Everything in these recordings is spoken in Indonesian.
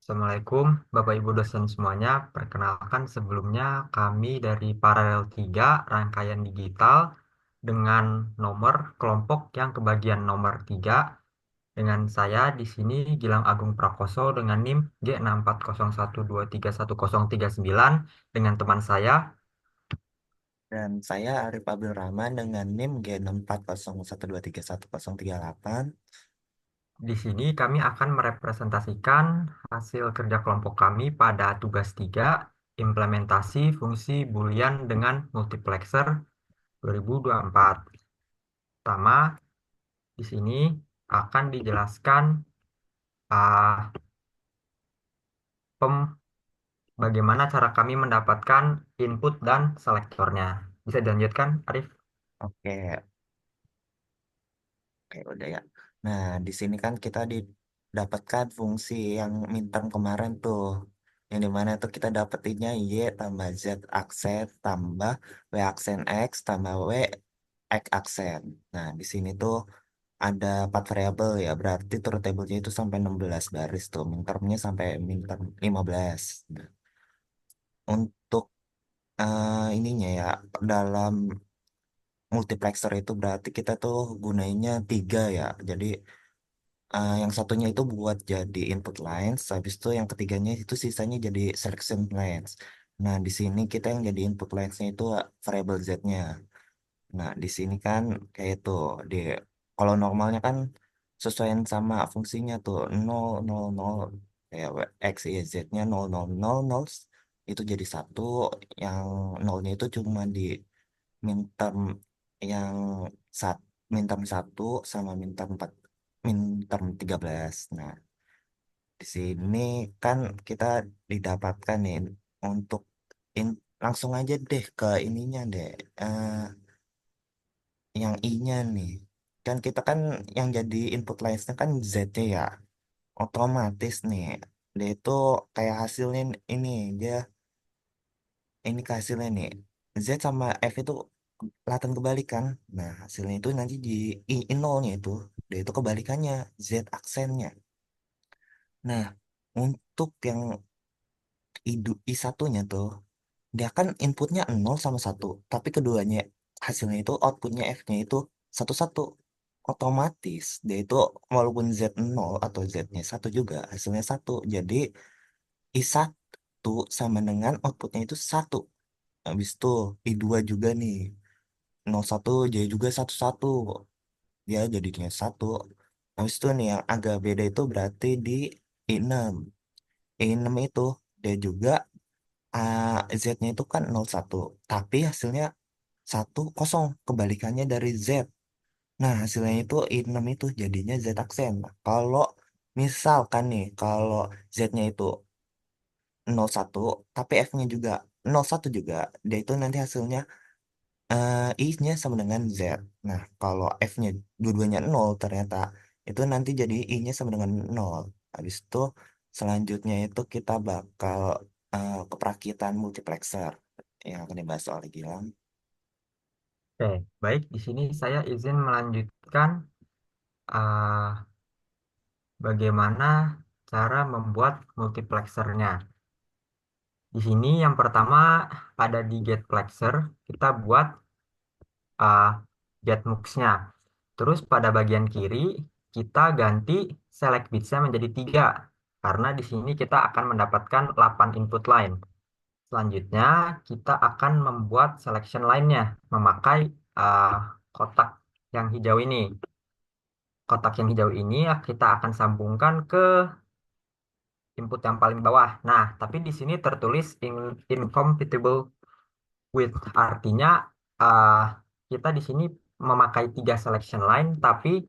Assalamualaikum Bapak Ibu dosen semuanya. Perkenalkan sebelumnya kami dari Paralel 3 rangkaian digital dengan nomor kelompok yang kebagian nomor 3 dengan saya di sini Gilang Agung Prakoso dengan NIM G64012311039 dengan teman saya. Dan saya Arif Abdul Rahman dengan NIM G64012311038. Di sini kami akan merepresentasikan hasil kerja kelompok kami pada tugas 3 implementasi fungsi Boolean dengan multiplexer 2024. Pertama, di sini akan dijelaskan ah, pem, bagaimana cara kami mendapatkan input dan selektornya. Bisa dilanjutkan, Arif? Oke, oke udah ya. Nah, di sini kan kita didapatkan fungsi yang minterm kemarin tuh. Yang dimana tuh kita dapetinnya Y tambah Z aksen tambah W aksen X tambah W X aksen. Nah, di sini tuh ada 4 variabel ya. Berarti turut tablenya itu sampai 16 baris tuh. Mintermnya sampai minterm 15. Nah, untuk ininya ya dalam multiplexer itu berarti kita tuh gunainnya tiga ya. Jadi yang satunya itu buat jadi input lines, habis itu yang ketiganya itu sisanya jadi selection lines. Nah, di sini kita yang jadi input linesnya itu variable z-nya. Nah, di sini kan kayak itu di kalau normalnya kan sesuaian sama fungsinya tuh 0 0 0 kayak x y z-nya 0 0 0 0 itu jadi satu, yang nolnya itu cuma di minterm yang sat minterm satu sama minterm 4 minterm 13. Nah, di sini kan kita didapatkan nih untuk in- langsung aja deh ke ininya deh. eh, yang I-nya nih. Kan kita kan yang jadi input lines-nya kan Z-nya ya. Otomatis nih. Dia itu kayak hasilnya ini. Dia ini ke hasilnya nih. Z sama F itu kelihatan kebalikan. Nah, hasilnya itu nanti di I nolnya itu. Dia itu kebalikannya. Z aksennya. Nah, untuk yang I satunya tuh. Dia kan inputnya 0 sama satu, tapi keduanya hasilnya itu outputnya F-nya itu satu satu. Otomatis dia itu walaupun Z 0 atau Z-nya satu juga hasilnya satu. Jadi I1 sama dengan outputnya itu satu. Habis itu I2 juga nih 01 jadi juga satu satu. Dia jadinya satu. Habis itu nih yang agak beda itu berarti di I6. I6 itu dia juga Z-nya itu kan 01, tapi hasilnya satu kosong, kebalikannya dari Z. Nah, hasilnya itu I6 itu jadinya Z aksen. Nah, kalau misalkan nih, kalau Z-nya itu 01, tapi F-nya juga 01 juga, dia itu nanti hasilnya I-nya sama dengan Z. Nah, kalau F-nya dua-duanya 0 ternyata, itu nanti jadi I-nya sama dengan 0. Habis itu, selanjutnya itu kita bakal keperakitan multiplexer yang akan dibahas oleh Gilang. Oke, baik. Di sini saya izin melanjutkan ah, bagaimana cara membuat multiplexernya. Di sini yang pertama ada di getplexer, kita buat uh, getmux-nya. Terus pada bagian kiri kita ganti select bitsnya menjadi 3 karena di sini kita akan mendapatkan 8 input line. Selanjutnya kita akan membuat selection line-nya memakai uh, kotak yang hijau ini. Kotak yang hijau ini kita akan sambungkan ke input yang paling bawah. Nah, tapi di sini tertulis incompatible with, artinya uh, kita di sini memakai 3 selection line, tapi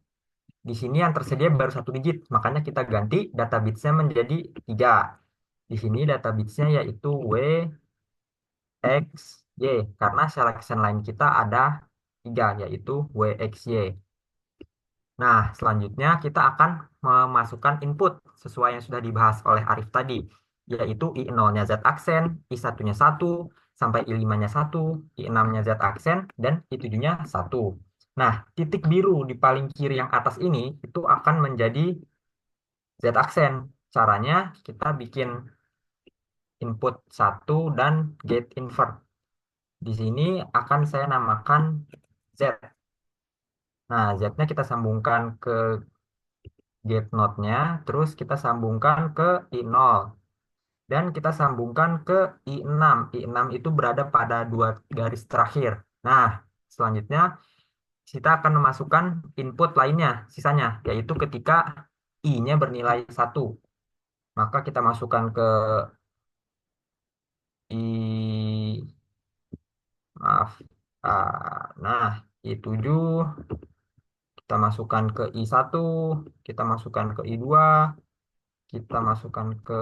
di sini yang tersedia baru satu digit, makanya kita ganti data bitsnya menjadi 3. Di sini data bitsnya yaitu W, X, Y, karena selection line kita ada 3, yaitu W, X, Y. Nah, selanjutnya kita akan memasukkan input sesuai yang sudah dibahas oleh Arif tadi, yaitu I0-nya Z aksen, I1-nya 1, sampai I5-nya 1, I6-nya Z aksen, dan I7-nya 1. Nah, titik biru di paling kiri yang atas ini itu akan menjadi Z aksen. caranya kita bikin input satu dan gate invert. Di sini akan saya namakan Z. Nah, Z-nya kita sambungkan ke gate node-nya, terus kita sambungkan ke I0, dan kita sambungkan ke I6. I6 itu berada pada dua garis terakhir. Nah, selanjutnya kita akan memasukkan input lainnya, sisanya, yaitu ketika I-nya bernilai satu. Maka kita masukkan ke I, maaf, nah, I7, kita masukkan ke I1, kita masukkan ke I2, kita masukkan ke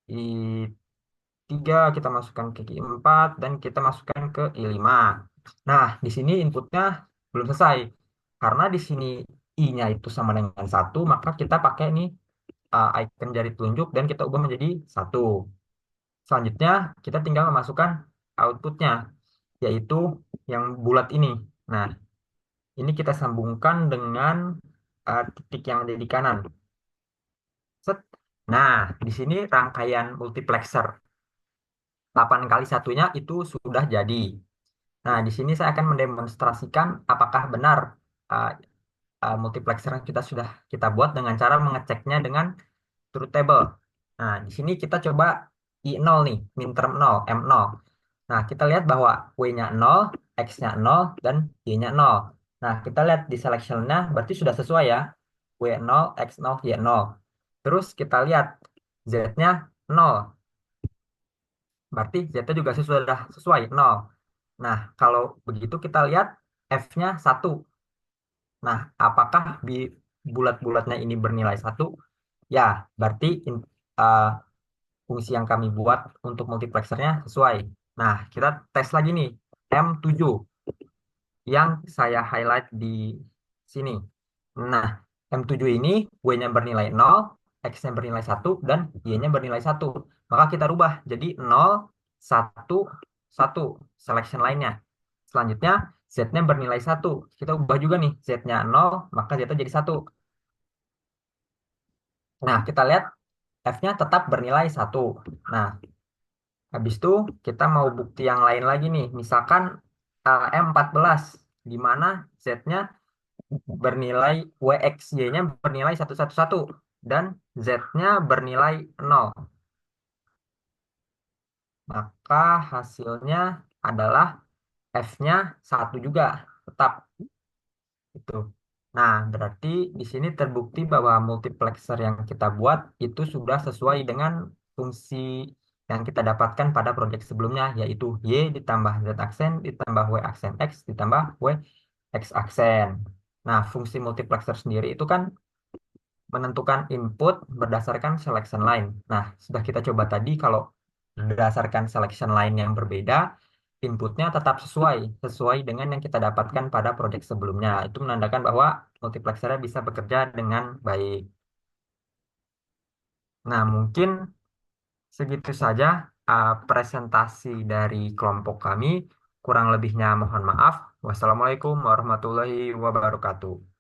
I3, kita masukkan ke I4, dan kita masukkan ke I5. Nah, di sini inputnya belum selesai. Karena di sini I-nya itu sama dengan satu, maka kita pakai ini icon jari telunjuk dan kita ubah menjadi satu. Selanjutnya, kita tinggal memasukkan outputnya, yaitu yang bulat ini. Nah, ini kita sambungkan dengan titik yang ada di kanan. Set. Nah, di sini rangkaian multiplexer 8 kali satunya itu sudah jadi. Nah, di sini saya akan mendemonstrasikan apakah benar uh, multiplexer yang kita buat dengan cara mengeceknya dengan truth table. Nah, di sini kita coba I0 nih, minterm 0, M0. Nah, kita lihat bahwa W-nya 0, X-nya 0, dan Y-nya 0. Nah, kita lihat di selection-nya berarti sudah sesuai ya. W0, X0, Y0. Terus kita lihat Z-nya 0. Berarti Z-nya juga sudah sesuai, 0. Nah, kalau begitu kita lihat F-nya 1. Nah, apakah di bulat-bulatnya ini bernilai 1? Ya, berarti uh, fungsi yang kami buat untuk multiplexernya sesuai. Nah, kita tes lagi nih, M7 yang saya highlight di sini. Nah, M7 ini W-nya bernilai 0, X-nya bernilai 1, dan Y-nya bernilai 1. Maka kita rubah jadi 0, 1, 1, selection lainnya. Selanjutnya, Z-nya bernilai 1. Kita ubah juga nih, Z-nya 0, maka Z-nya jadi 1. Nah, kita lihat F-nya tetap bernilai 1. Nah, habis itu kita mau bukti yang lain lagi nih. Misalkan M14, di mana Z-nya bernilai WXY-nya bernilai 111 dan Z-nya bernilai 0. Maka hasilnya adalah F-nya 1 juga, tetap itu. Nah, berarti di sini terbukti bahwa multiplexer yang kita buat itu sudah sesuai dengan fungsi yang kita dapatkan pada proyek sebelumnya, yaitu Y ditambah Z aksen ditambah W aksen X ditambah W X aksen. Nah, fungsi multiplexer sendiri itu kan menentukan input berdasarkan selection line. Nah, sudah kita coba tadi kalau berdasarkan selection line yang berbeda, inputnya tetap sesuai dengan yang kita dapatkan pada proyek sebelumnya. Itu menandakan bahwa multiplexernya bisa bekerja dengan baik. Nah, mungkin segitu saja presentasi dari kelompok kami. Kurang lebihnya mohon maaf. Wassalamualaikum warahmatullahi wabarakatuh.